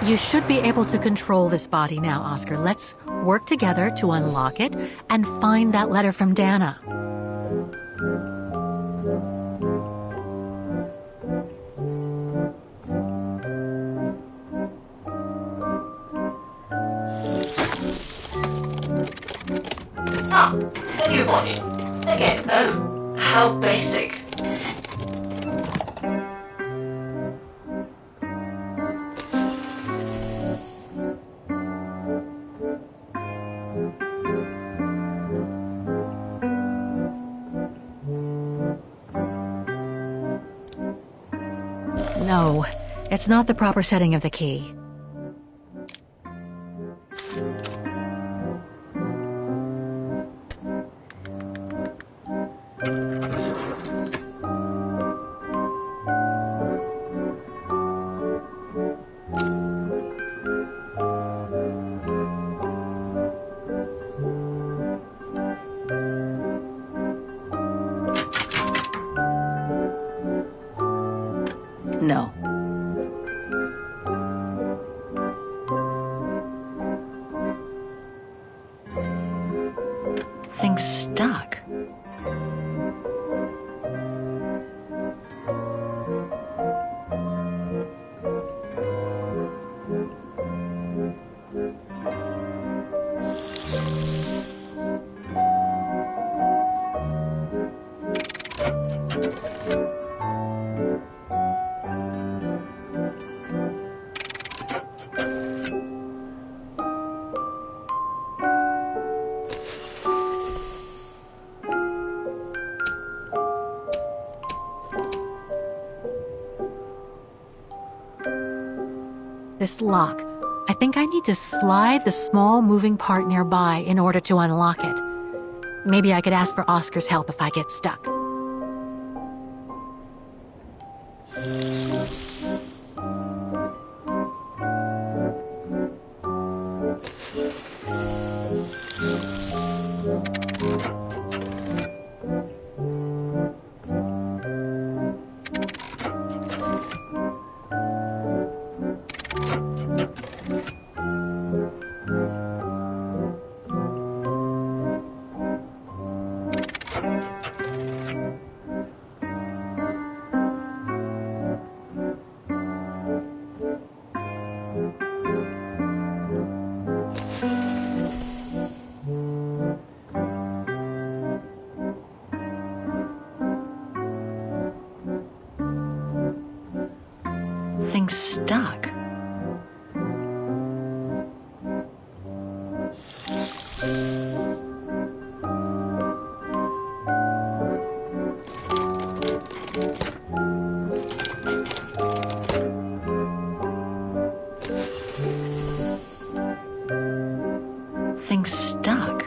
You should be able to control this body now, Oscar. Let's work together to unlock it and find that letter from Dana. Ah, a new body. Again, oh, how basic. No, it's not the proper setting of the key. No. Thing's stuck. This lock. I think I need to slide the small moving part nearby in order to unlock it. Maybe I could ask for Oscar's help if I get stuck. Thing's stuck. Thing's stuck.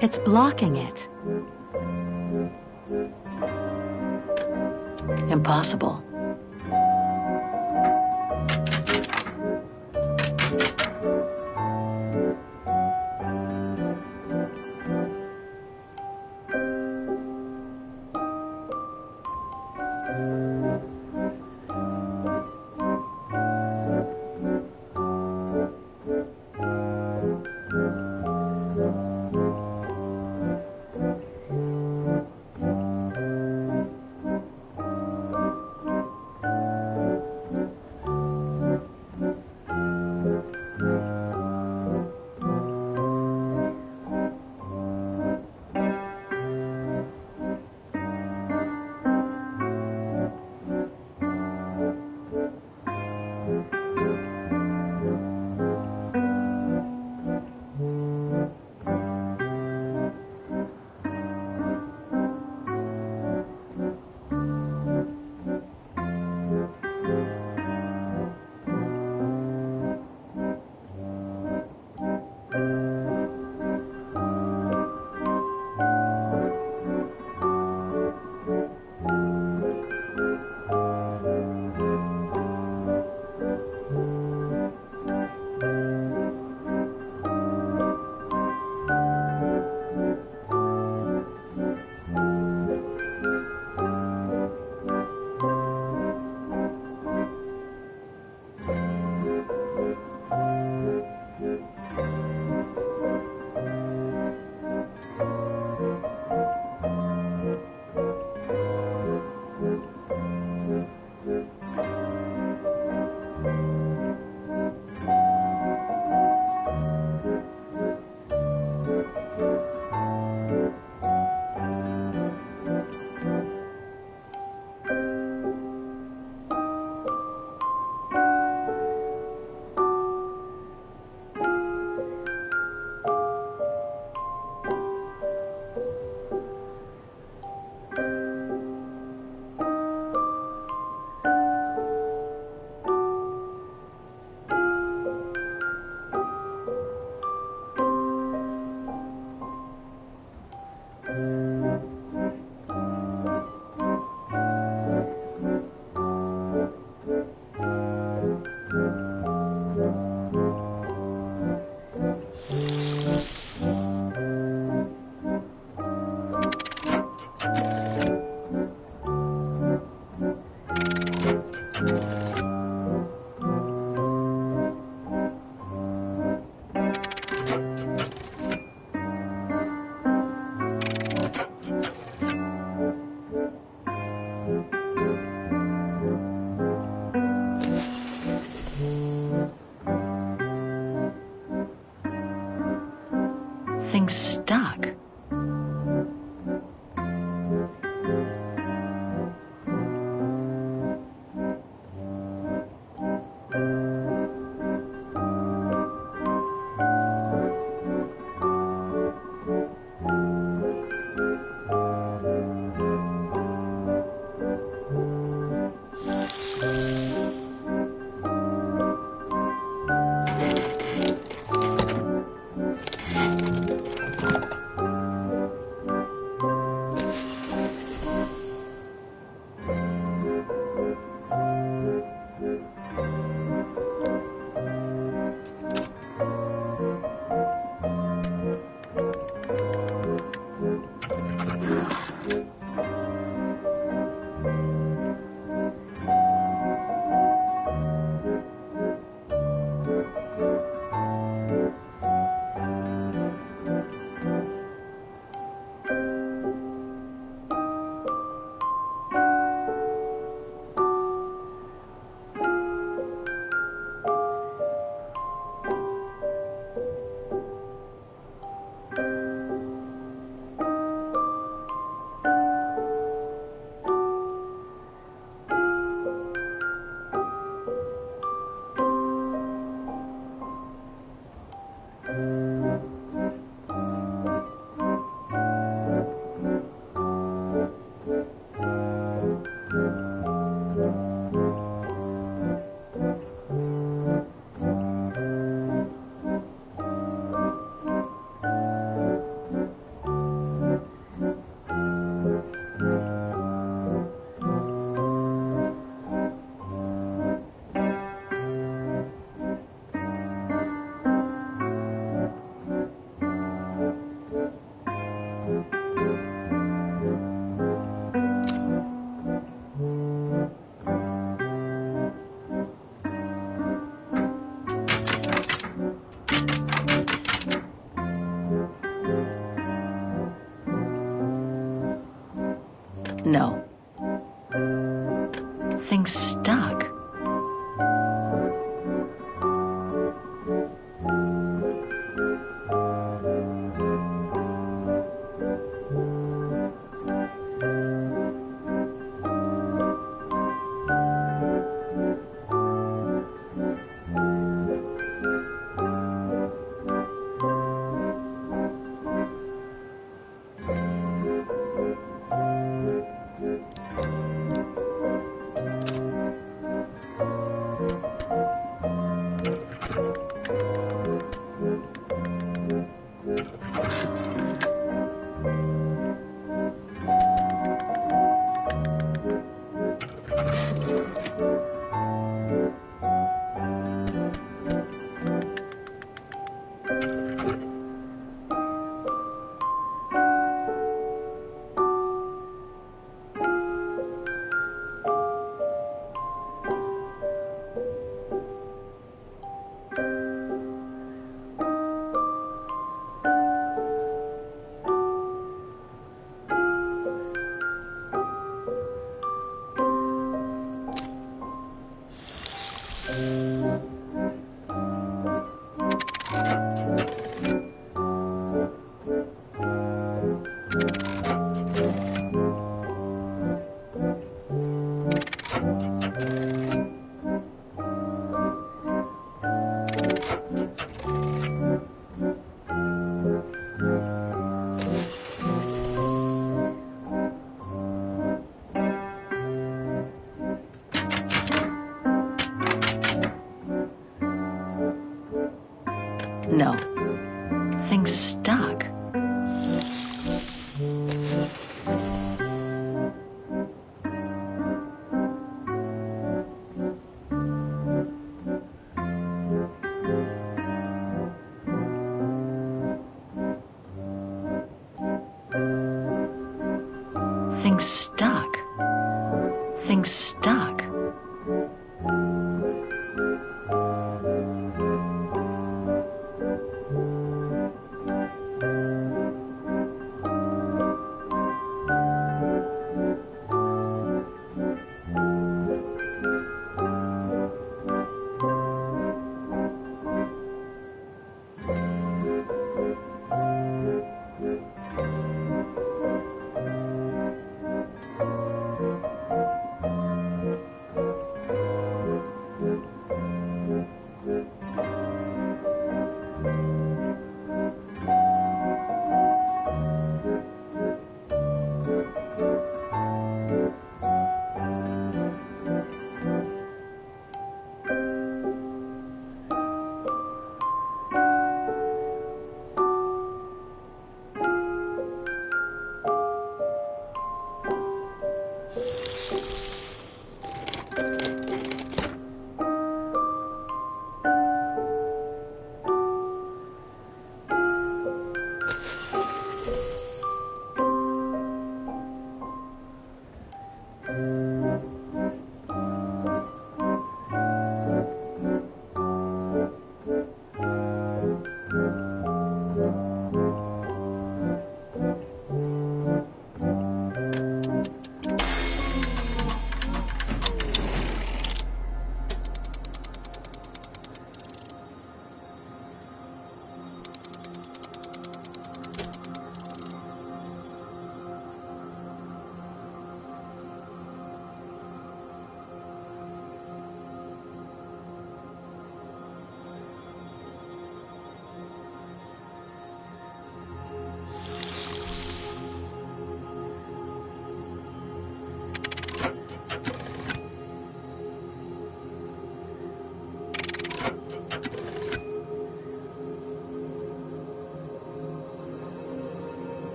It's blocking it. Impossible. No. Things stuck. No. Things stuck. Things stuck. Things stuck.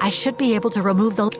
I should be able to remove the...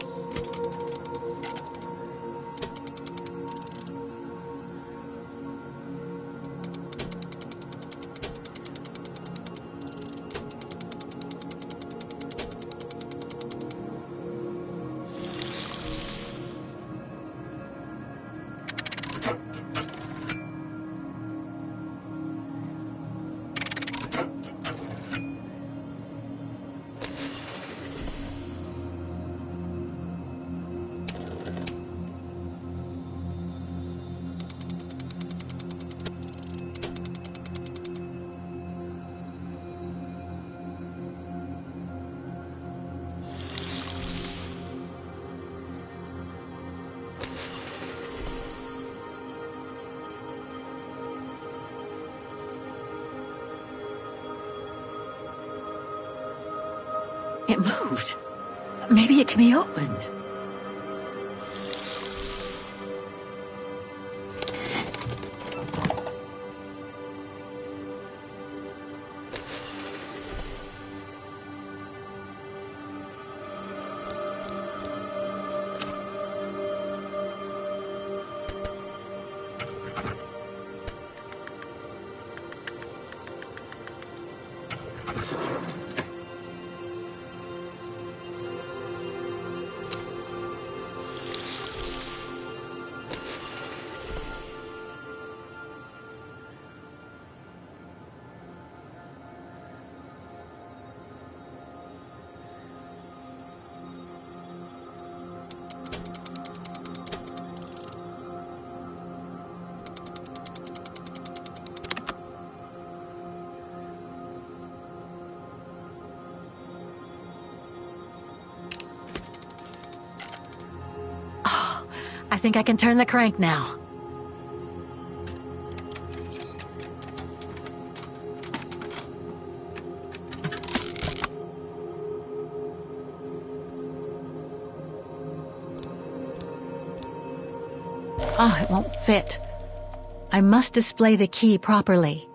moved. Maybe it can be opened. I think I can turn the crank now. Oh, it won't fit. I must display the key properly.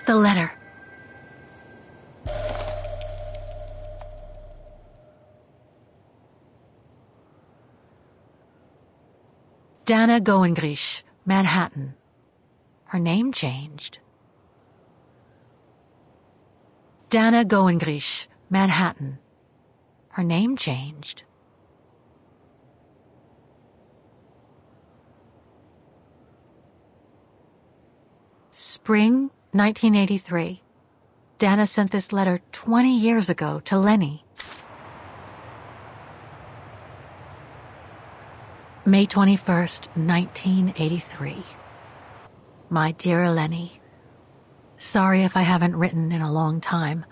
The letter. Dana Goengrish, Manhattan. Her name changed. Dana Goengrish, Manhattan. Her name changed. Spring 1983. Dana sent this letter 20 years ago to Lenny. May 21st, 1983. My dear Lenny, sorry if I haven't written in a long time.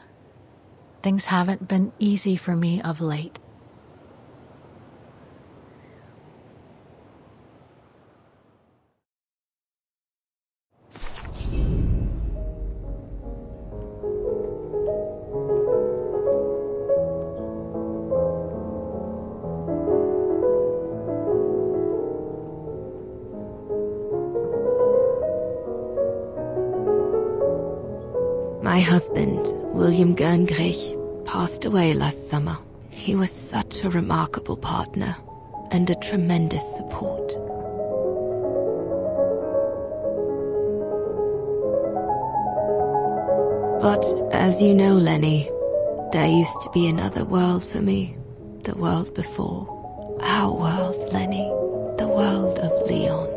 Things haven't been easy for me of late. My husband, William Gerngrich, passed away last summer. He was such a remarkable partner and a tremendous support. But as you know, Lenny, there used to be another world for me. The world before. Our world, Lenny. The world of Leon.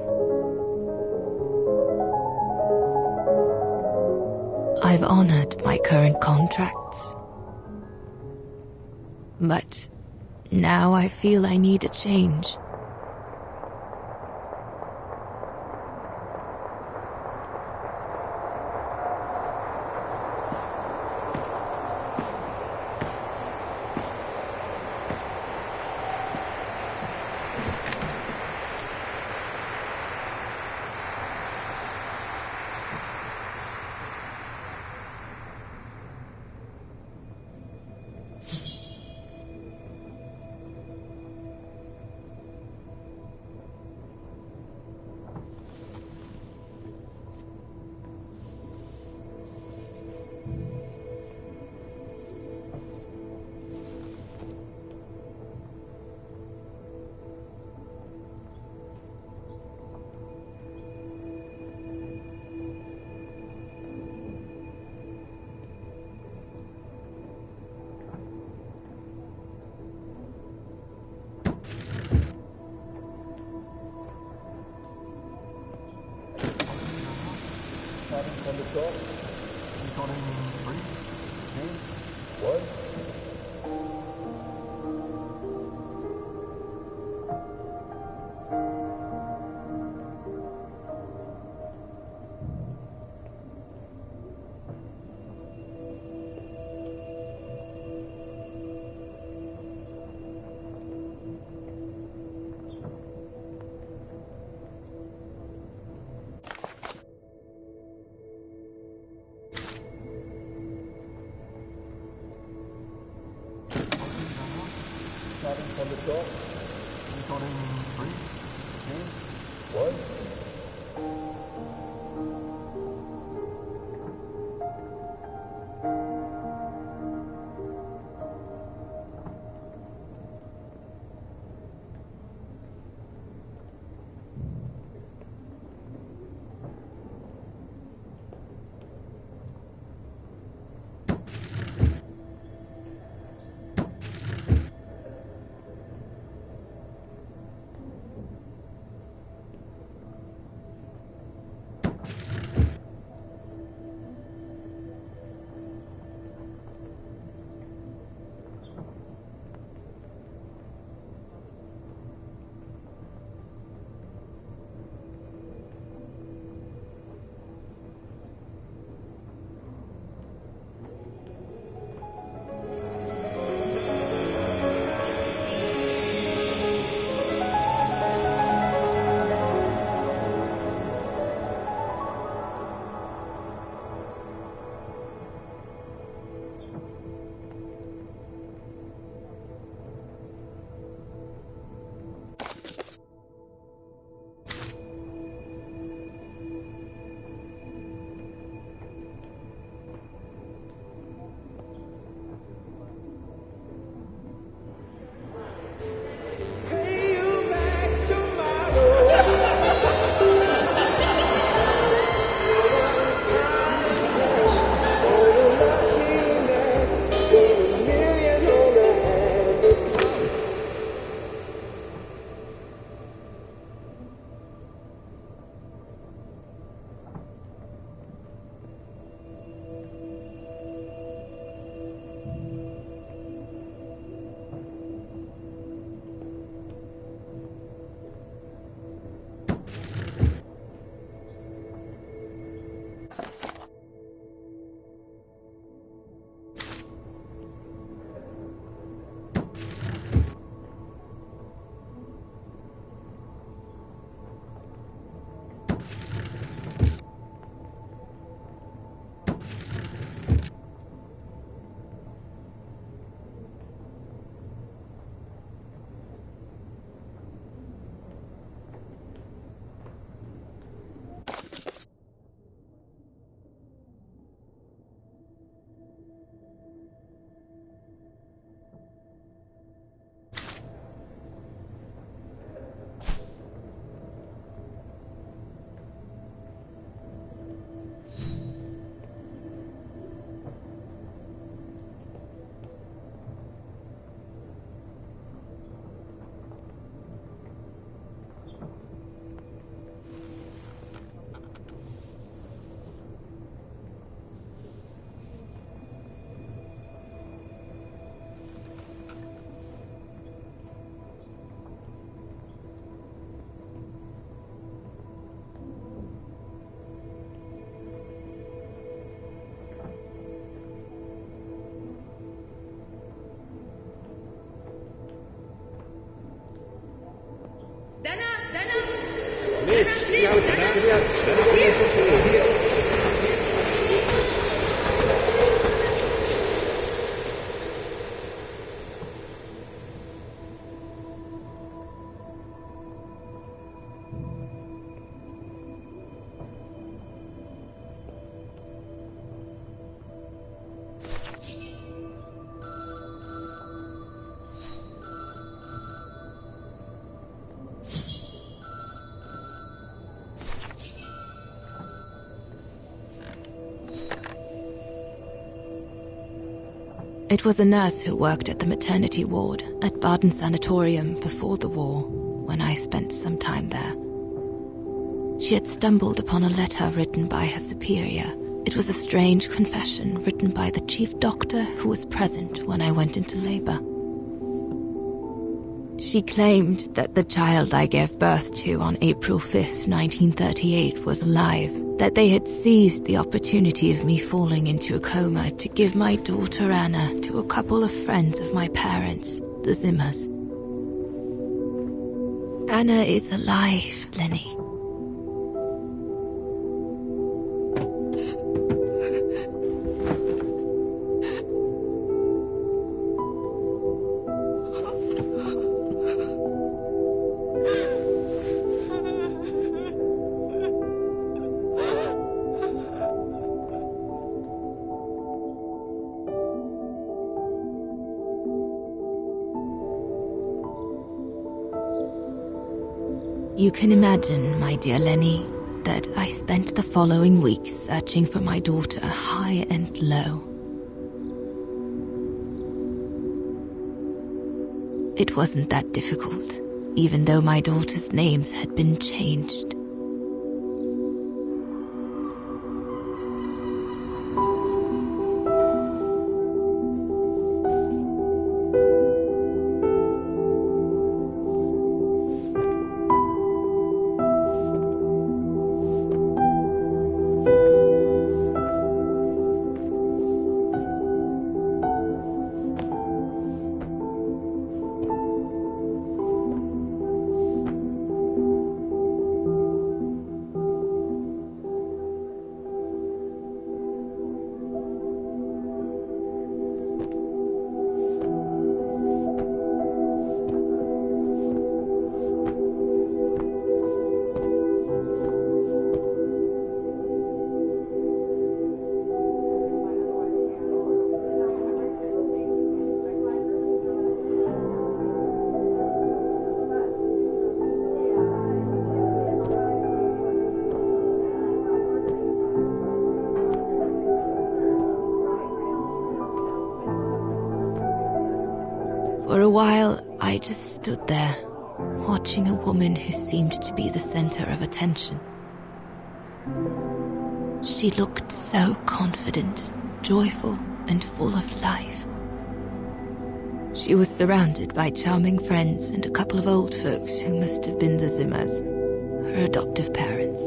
I've honored my current contracts. But now I feel I need a change. On the top, recording 3, 2, 1. Starting from the top. Recording 3, 2, 1. It was a nurse who worked at the maternity ward at Baden Sanatorium before the war, when I spent some time there. She had stumbled upon a letter written by her superior. It was a strange confession written by the chief doctor who was present when I went into labor. She claimed that the child I gave birth to on April 5th, 1938 was alive, that they had seized the opportunity of me falling into a coma to give my daughter Anna to a couple of friends of my parents, the Zimmers. Anna is alive, Lenny. You can imagine, my dear Lenny, that I spent the following weeks searching for my daughter high and low. It wasn't that difficult, even though my daughter's names had been changed. For a while, I just stood there, watching a woman who seemed to be the center of attention. She looked so confident, joyful, and full of life. She was surrounded by charming friends and a couple of old folks who must have been the Zimmers, her adoptive parents.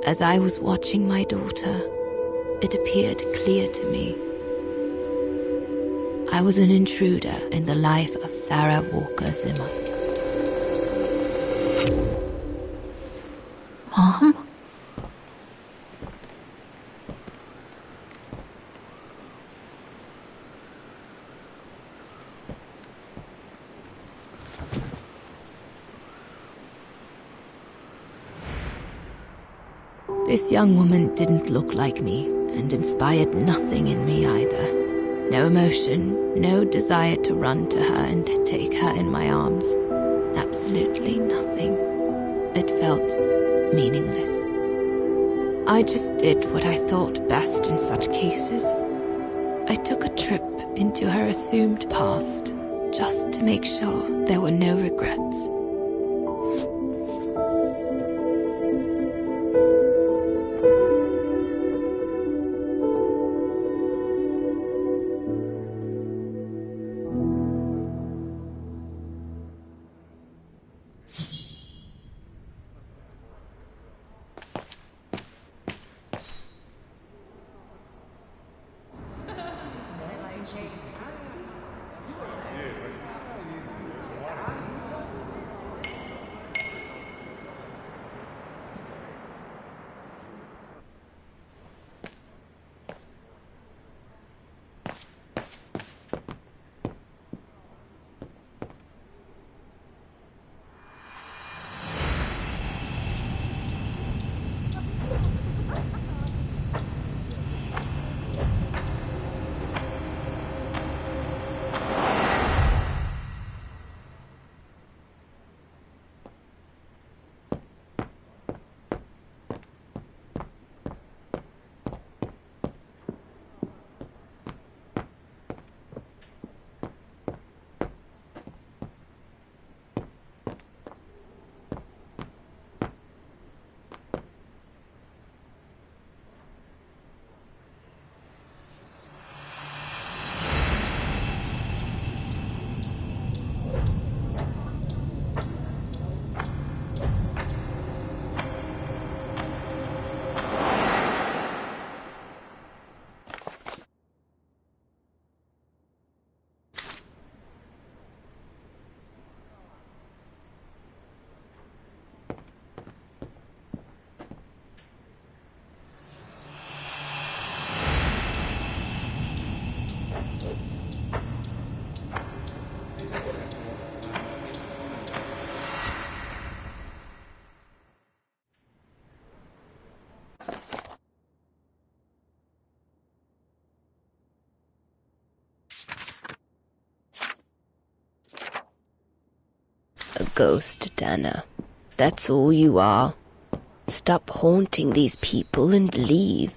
As I was watching my daughter, it appeared clear to me. I was an intruder in the life of Sarah Walker Zimmer. Mom? This young woman didn't look like me and inspired nothing in me either. No emotion, no desire to run to her and take her in my arms. Absolutely nothing. It felt meaningless. I just did what I thought best in such cases. I took a trip into her assumed past, just to make sure there were no regrets. ghost, Dana. That's all you are. Stop haunting these people and leave.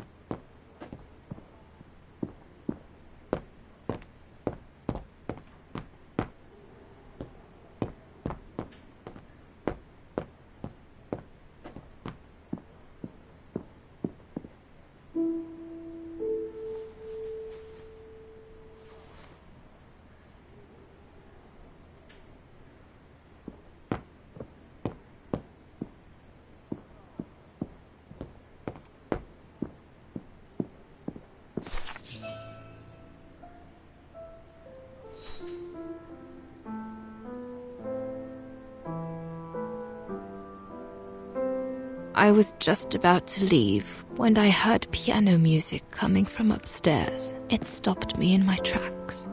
I was just about to leave when I heard piano music coming from upstairs. It stopped me in my tracks.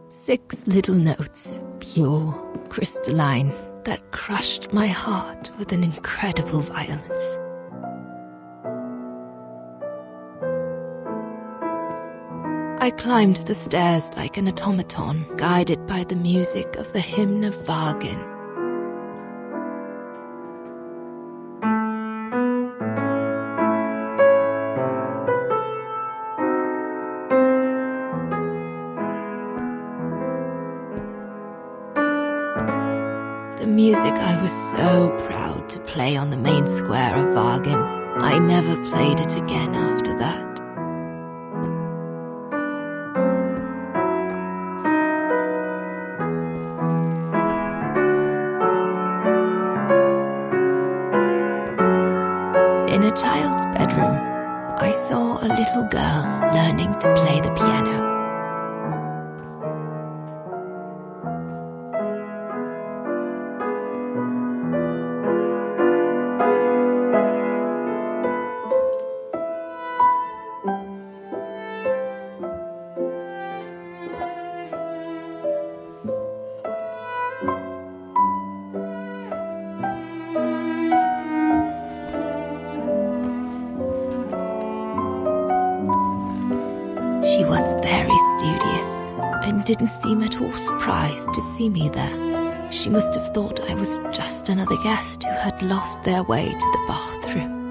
Six little notes, pure, crystalline, that crushed my heart with an incredible violence. I climbed the stairs like an automaton, guided by the music of the hymn of Wagner. The music I was so proud to play on the main square of Wagner. I never played it again after that. In a child's bedroom, I saw a little girl learning to play the piano. She was very studious and didn't seem at all surprised to see me there. She must have thought I was just another guest who had lost their way to the bathroom.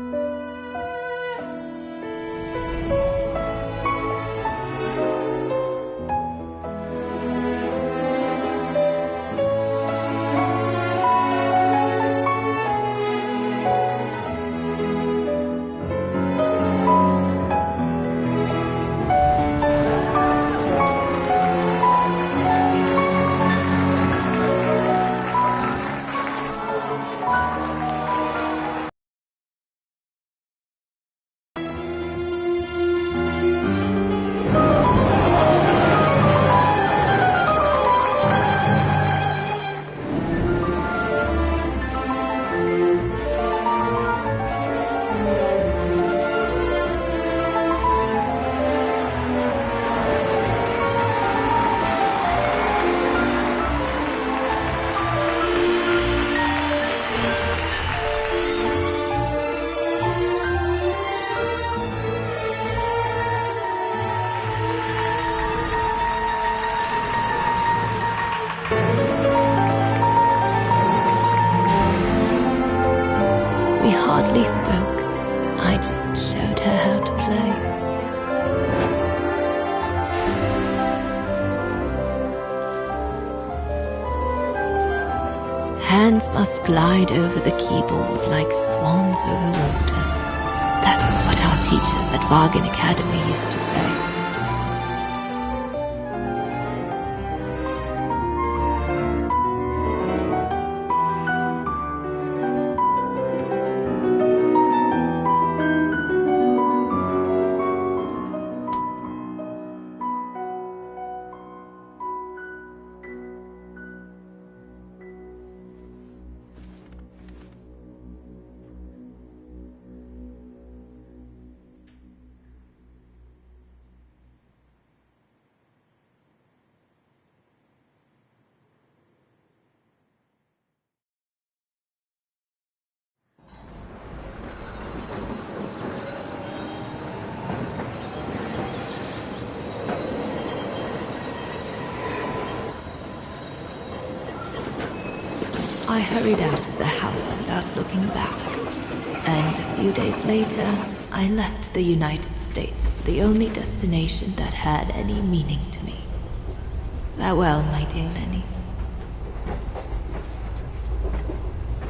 We hardly spoke. I just showed her how to play. Hands must glide over the keyboard like swans over water. That's what our teachers at Wagner Academy used to say. I hurried out of the house without looking back, and a few days later, I left the United States for the only destination that had any meaning to me. Farewell, my dear Lenny.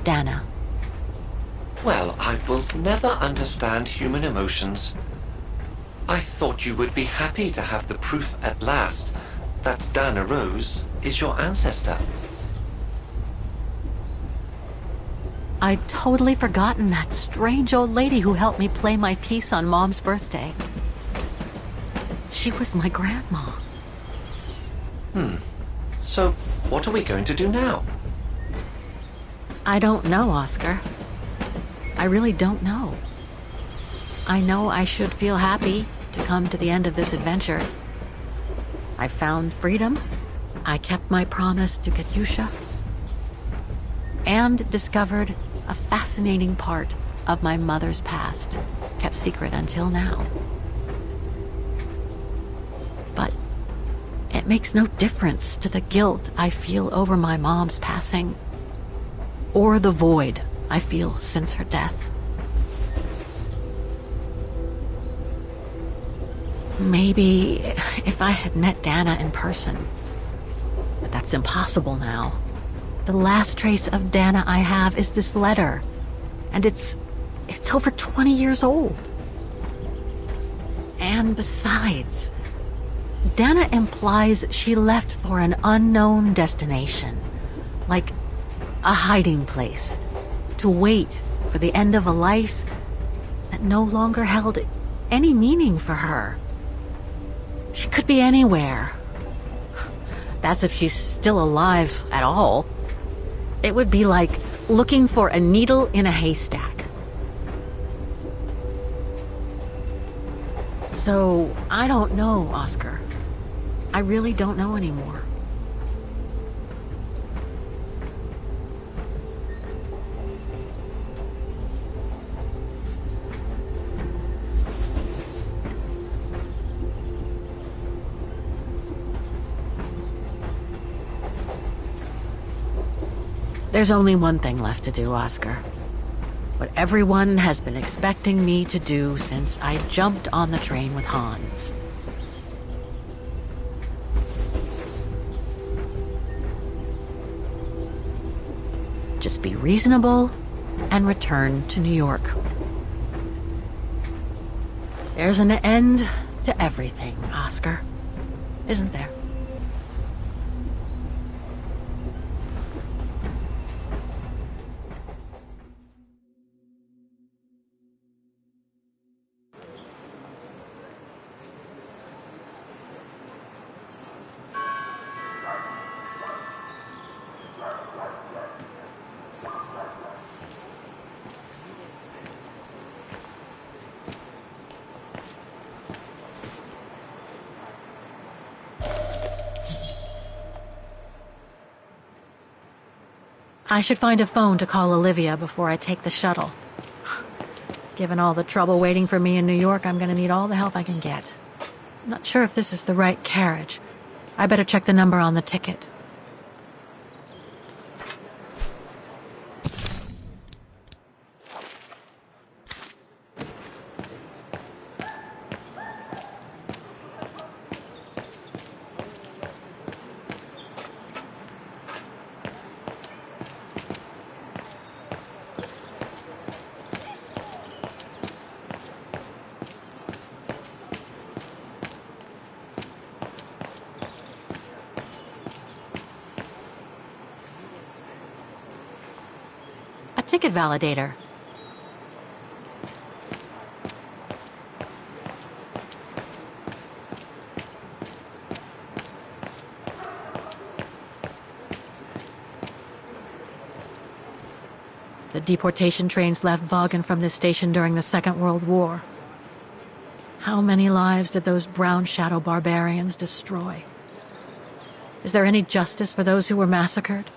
Dana. Well, I will never understand human emotions. I thought you would be happy to have the proof at last that Dana Rose is your ancestor. I'd totally forgotten that strange old lady who helped me play my piece on Mom's birthday. She was my grandma. So, what are we going to do now? I don't know, Oscar. I really don't know. I know I should feel happy to come to the end of this adventure. I found freedom. I kept my promise to Katyusha. And discovered a fascinating part of my mother's past, kept secret until now. But it makes no difference to the guilt I feel over my mom's passing, or the void I feel since her death. Maybe if I had met Dana in person, but that's impossible now. The last trace of Dana I have is this letter, and it's over 20 years old. And besides, Dana implies she left for an unknown destination, like a hiding place, to wait for the end of a life that no longer held any meaning for her. She could be anywhere. That's if she's still alive at all. It would be like looking for a needle in a haystack. So, I don't know, Oscar. I really don't know anymore. There's only one thing left to do, Oscar. What everyone has been expecting me to do since I jumped on the train with Hans. Just be reasonable and return to New York. There's an end to everything, Oscar. Isn't there? I should find a phone to call Olivia before I take the shuttle. Given all the trouble waiting for me in New York, I'm gonna need all the help I can get. I'm not sure if this is the right carriage. I better check the number on the ticket. Ticket validator. The deportation trains left Vaughan from this station during the Second World War. How many lives did those brown shadow barbarians destroy? Is there any justice for those who were massacred?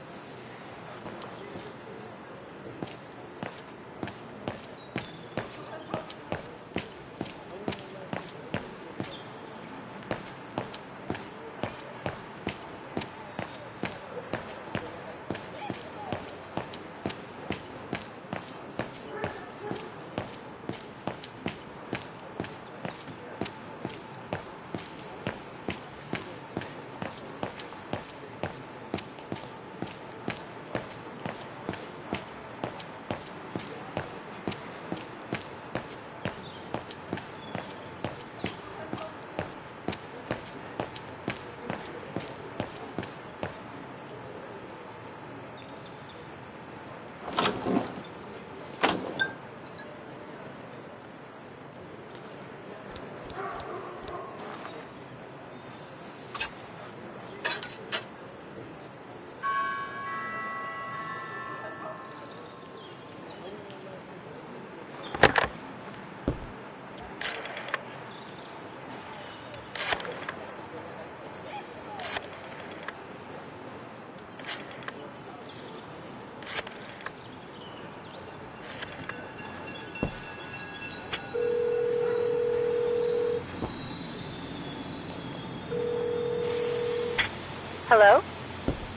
Hello?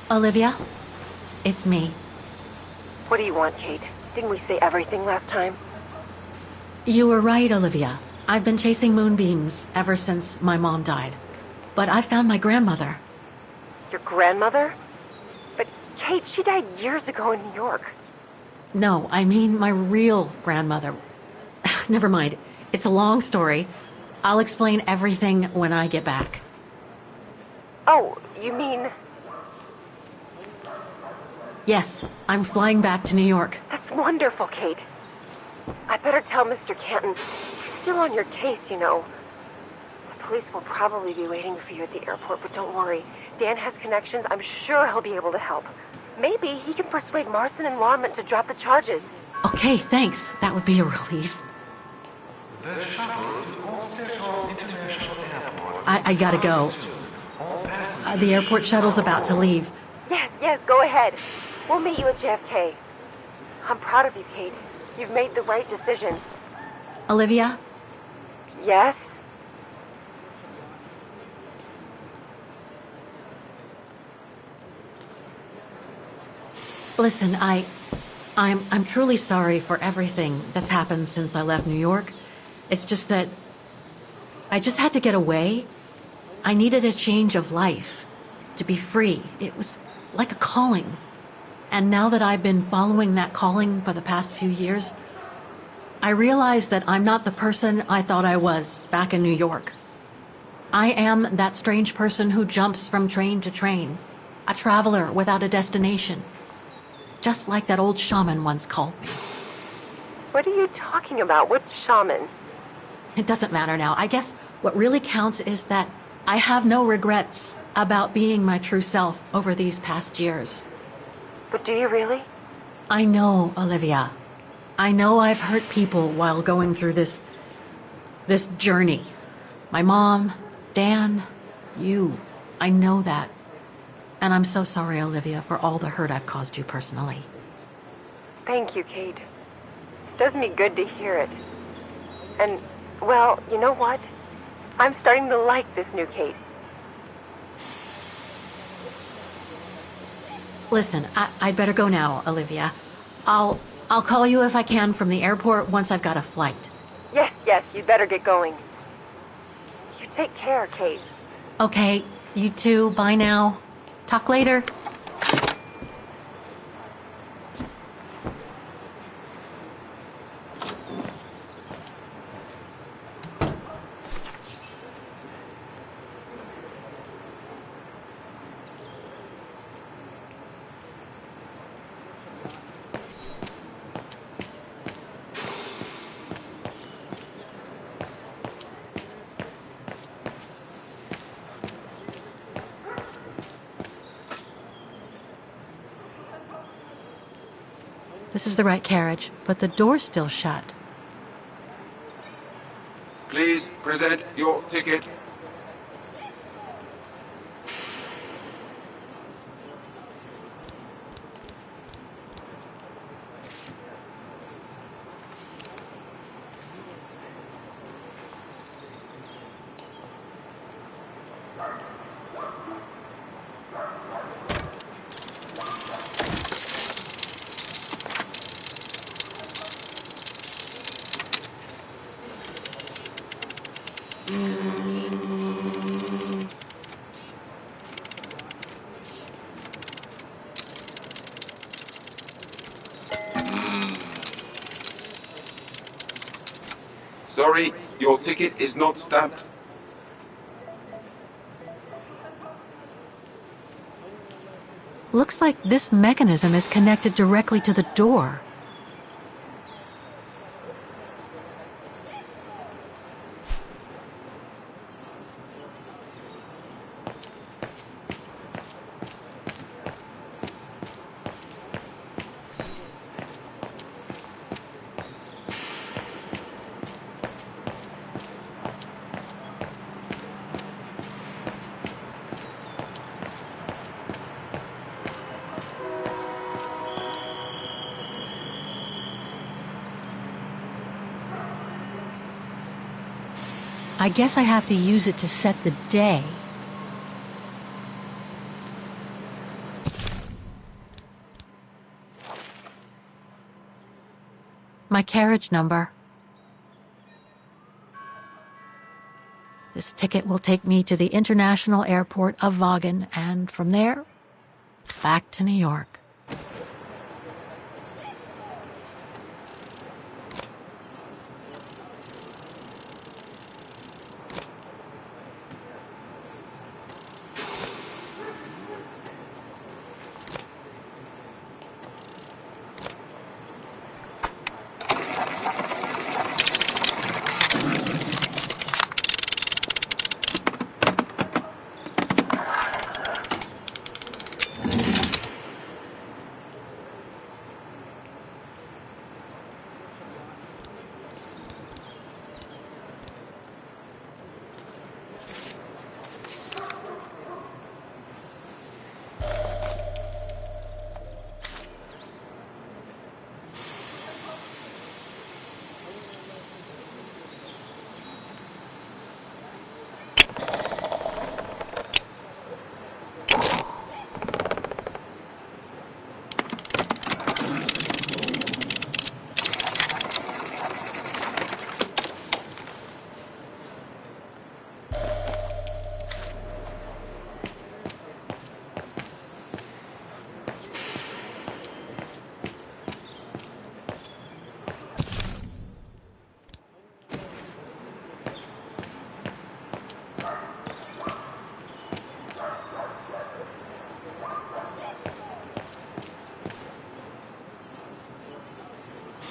Olivia? It's me. What do you want, Kate? Didn't we say everything last time? You were right, Olivia. I've been chasing moonbeams ever since my mom died. But I found my grandmother. Your grandmother? But, Kate, she died years ago in New York. No, I mean my real grandmother. Never mind. It's a long story. I'll explain everything when I get back. Oh, you mean... Yes, I'm flying back to New York. That's wonderful, Kate. I better tell Mr. Canton. He's still on your case, you know. The police will probably be waiting for you at the airport, but don't worry. Dan has connections. I'm sure he'll be able to help. Maybe he can persuade Marston and Lorman to drop the charges. Okay, thanks. That would be a relief. The shuttles all Central International Airport. I gotta go. The airport shuttle's about to leave. Yes, go ahead. We'll meet you at JFK. I'm proud of you, Kate. You've made the right decision. Olivia? Yes? Listen, I'm truly sorry for everything that's happened since I left New York. It's just that I just had to get away. I needed a change of life, to be free. It was like a calling. And now that I've been following that calling for the past few years, I realize that I'm not the person I thought I was back in New York. I am that strange person who jumps from train to train, a traveler without a destination. Just like that old shaman once called me. What are you talking about? What shaman? It doesn't matter now. I guess what really counts is that I have no regrets about being my true self over these past years. But do you really? I know, Olivia. I know I've hurt people while going through this journey. My mom, Dan, you. I know that. And I'm so sorry, Olivia, for all the hurt I've caused you personally. Thank you, Kate. It does me good to hear it. And, well, you know what? I'm starting to like this new Kate. Listen, I'd better go now, Olivia. I'll call you if I can from the airport once I've got a flight. Yes, you'd better get going. You take care, Kate. Okay, you too. Bye now. Talk later. This is the right carriage, but the door's still shut. Please present your ticket. Sorry, your ticket is not stamped. Looks like this mechanism is connected directly to the door. I guess I have to use it to set the day. My carriage number. This ticket will take me to the International Airport of Vaughan, and from there, back to New York.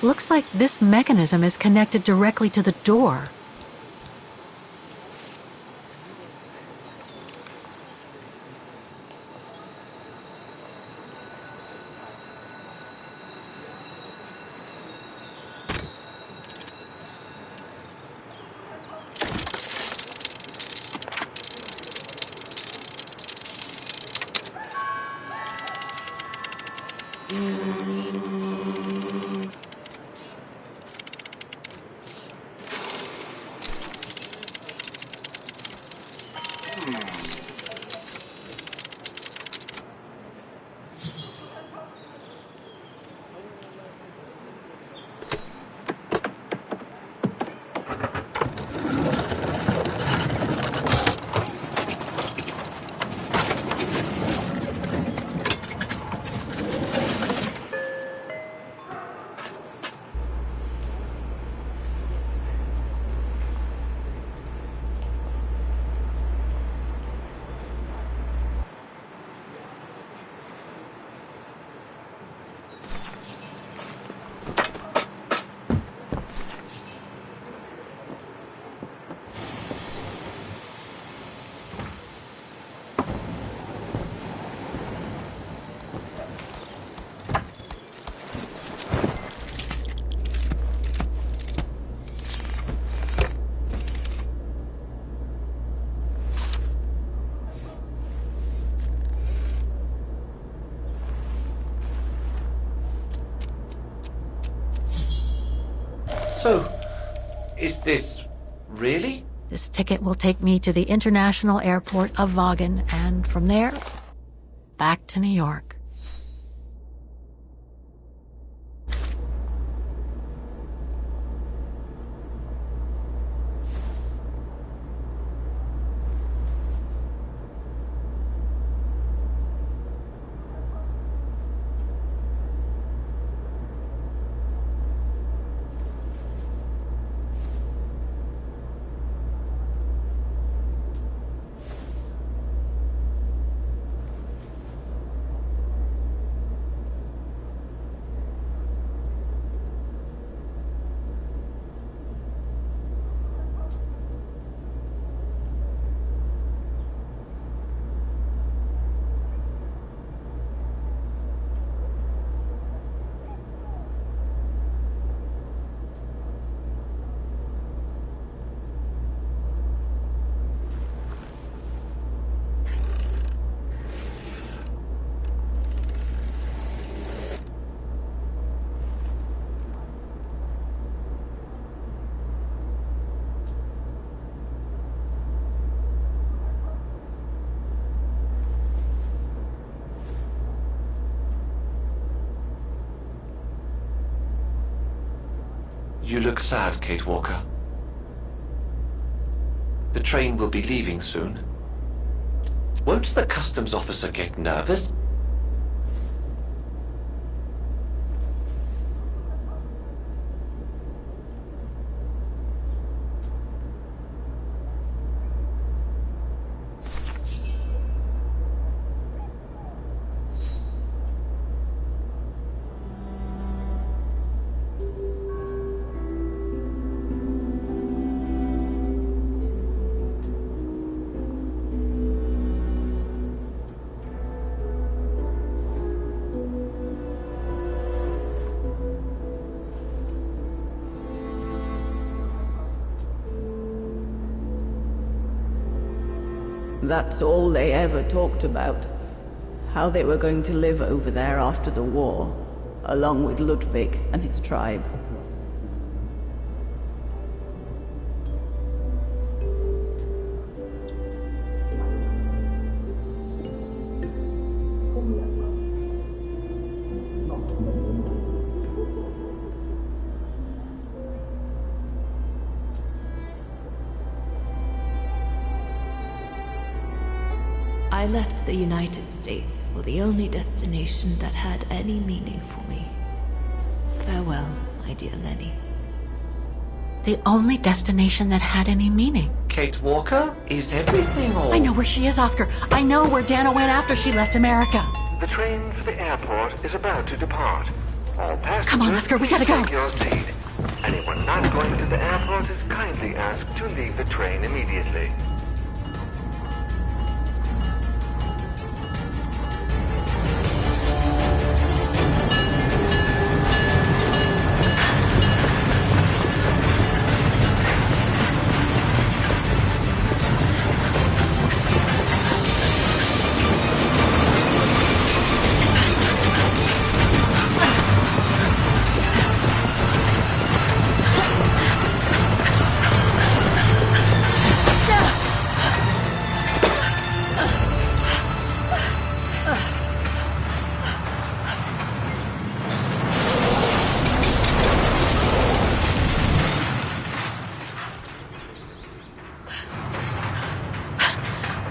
Looks like this mechanism is connected directly to the door. So, is this really? This ticket will take me to the International Airport of Vaughan, and from there, back to New York. You look sad, Kate Walker. The train will be leaving soon. Won't the customs officer get nervous? That's all they ever talked about. How they were going to live over there after the war, along with Ludwig and his tribe. I left the United States for the only destination that had any meaning for me. Farewell, my dear Lenny. The only destination that had any meaning. Kate Walker? Is everything all... I know where she is, Oscar. I know where Dana went after she left America. The train for the airport is about to depart. All passengers, Come on, Oscar, we gotta go. take your seat. Anyone not going to the airport is kindly asked to leave the train immediately.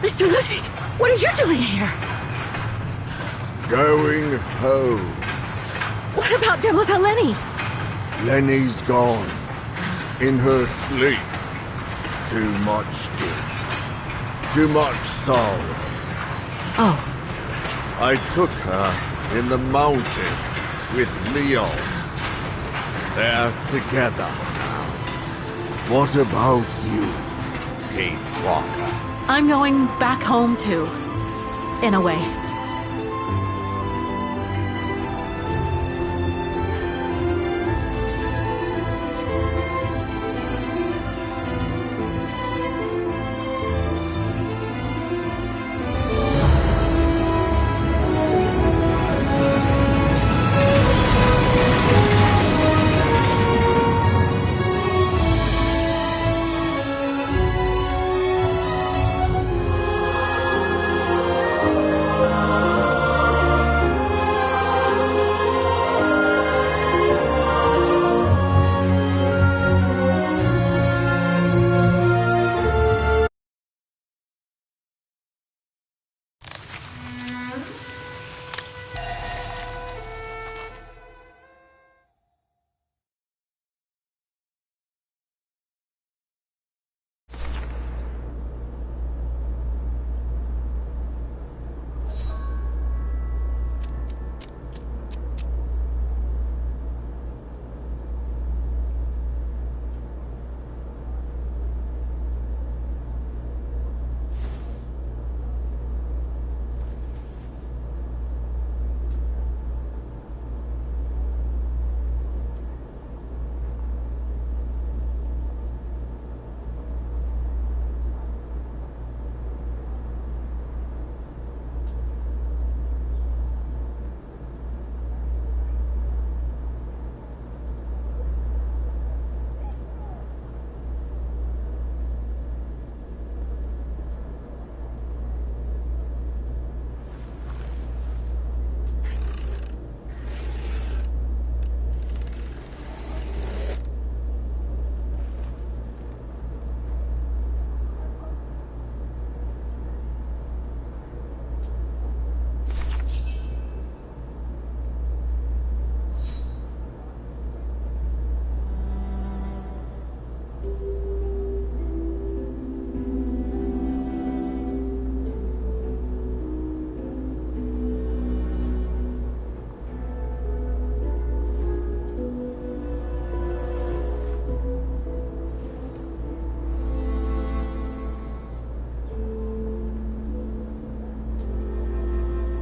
Mr. Ludwig, what are you doing here? Going home. What about Demoiselle Lenny? Lenny's gone. In her sleep. Too much guilt. Too much sorrow. Oh, I took her in the mountain with Leon. They're together now. What about you, Kate Walker? I'm going back home too. In a way.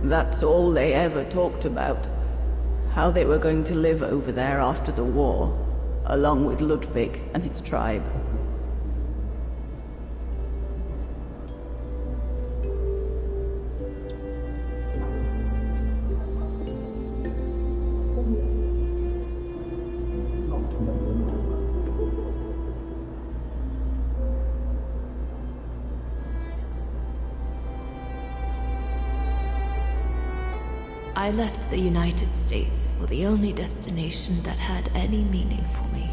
That's all they ever talked about. How they were going to live over there after the war, along with Ludwig and his tribe. I left the United States for the only destination that had any meaning for me.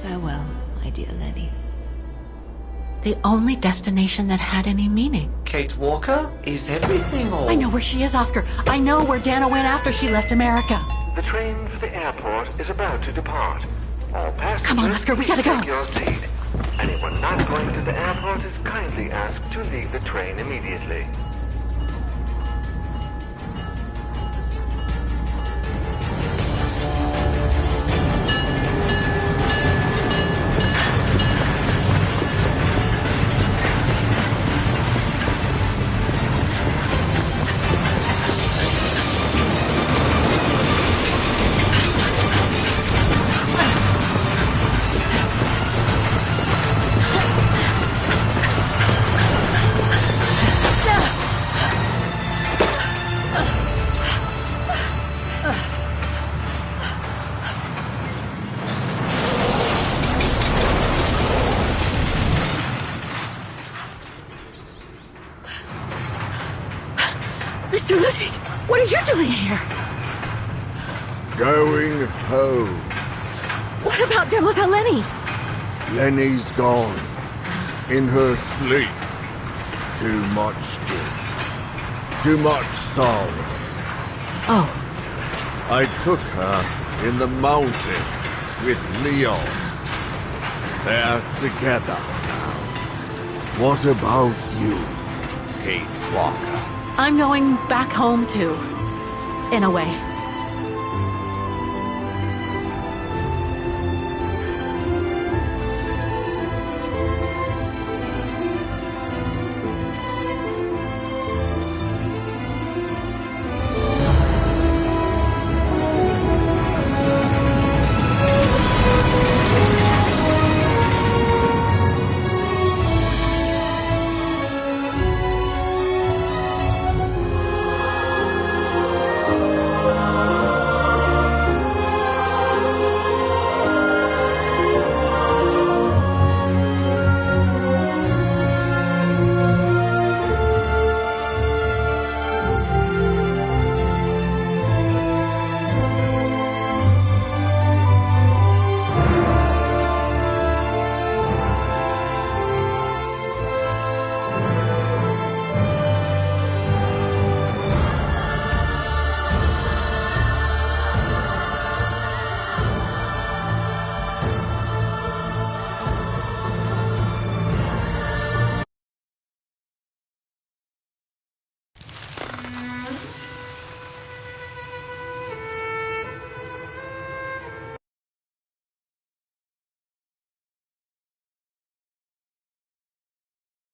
Farewell, my dear Lenny. The only destination that had any meaning. Kate Walker? Is everything all... I know where she is, Oscar. I know where Dana went after she left America. The train for the airport is about to depart. All passengers, Come on, Oscar, we gotta go. take your seat. Anyone not going to the airport is kindly asked to leave the train immediately. Mr. Ludwig, what are you doing here? Going home. What about Demoiselle Lenny? Lenny's gone. In her sleep. Too much guilt. Too much sorrow. Oh, I took her in the mountain with Leon. They're together now. What about you, Kate Walker? I'm going back home too. In a way.